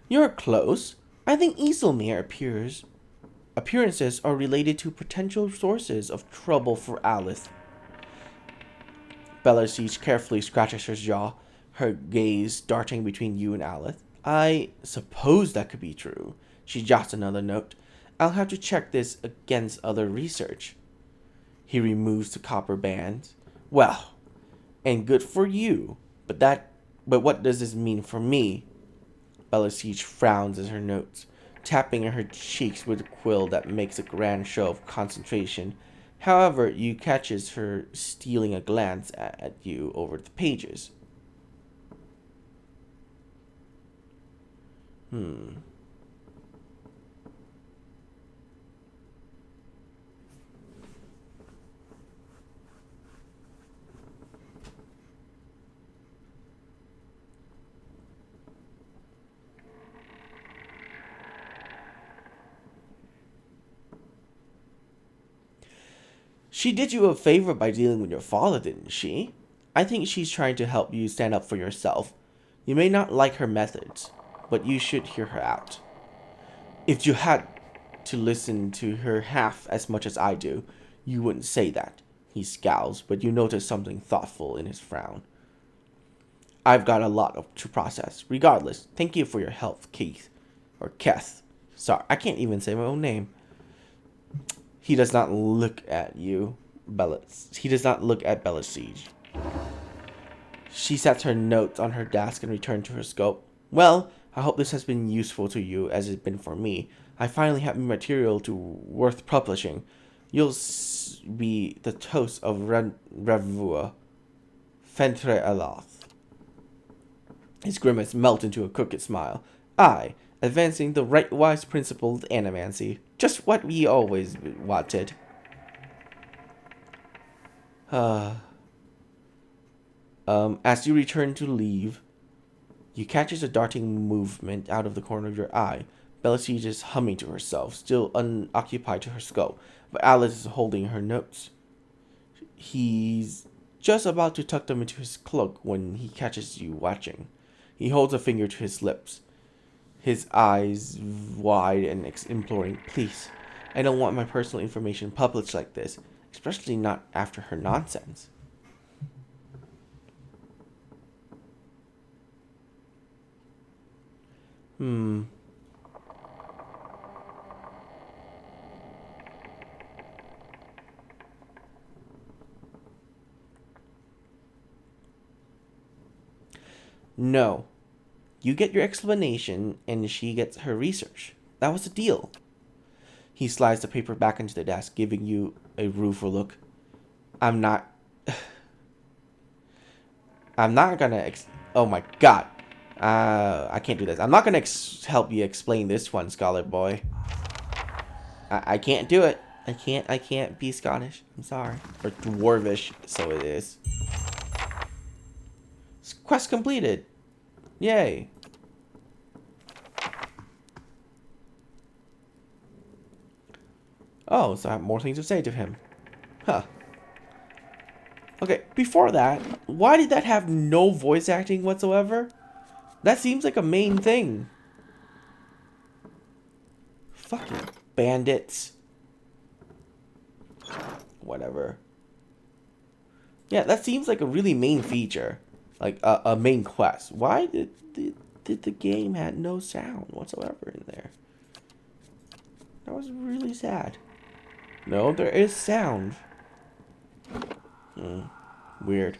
S1: You're close. I think Isilmir appearances are related to potential sources of trouble for Aloth. Bellarsich carefully scratches her jaw, her gaze darting between you and Aloth. I suppose that could be true. She jots another note. I'll have to check this against other research. He removes the copper bands. Well, and good for you. But what does this mean for me? Bellarsich frowns at her notes, tapping her cheeks with a quill that makes a grand show of concentration. However, you catches her stealing a glance at you over the pages. She did you a favor by dealing with your father, didn't she? I think she's trying to help you stand up for yourself. You may not like her methods, but you should hear her out. If you had to listen to her half as much as I do, you wouldn't say that. He scowls, but you notice something thoughtful in his frown. I've got a lot to process. Regardless, thank you for your help, Keith. Or Keth. Sorry, I can't even say my own name. He does not look at you, He does not look at Bellarsich. She sets her notes on her desk and returns to her scope. Well, I hope this has been useful to you as it's been for me. I finally have material worth publishing. You'll be the toast of Revua, Fentre Aloth. His grimace melts into a crooked smile. Aye, advancing the right-wise principle of animancy. Just what we always wanted. As you return to leave, you catches a darting movement out of the corner of your eye. Bellarsich is humming to herself, still unoccupied to her scope, but Alice is holding her notes. He's just about to tuck them into his cloak when he catches you watching. He holds a finger to his lips, his eyes wide and imploring. Please, I don't want my personal information published like this, especially not after her nonsense. No. You get your explanation, and she gets her research. That was the deal. He slides the paper back into the desk, giving you a rueful look. I'm not gonna oh my god. I can't do this. I'm not gonna help you explain this one, Scholar Boy. I can't do it. I can't be Scottish. I'm sorry. Or Dwarvish, so it is. Quest completed. Yay. Oh, so I have more things to say to him. Huh. Okay, before that, why did that have no voice acting whatsoever? That seems like a main thing. Fucking bandits. Whatever. Yeah, that seems like a really main feature. Like a main quest. Why did the game had no sound whatsoever in there? That was really sad. No, there is sound. Weird.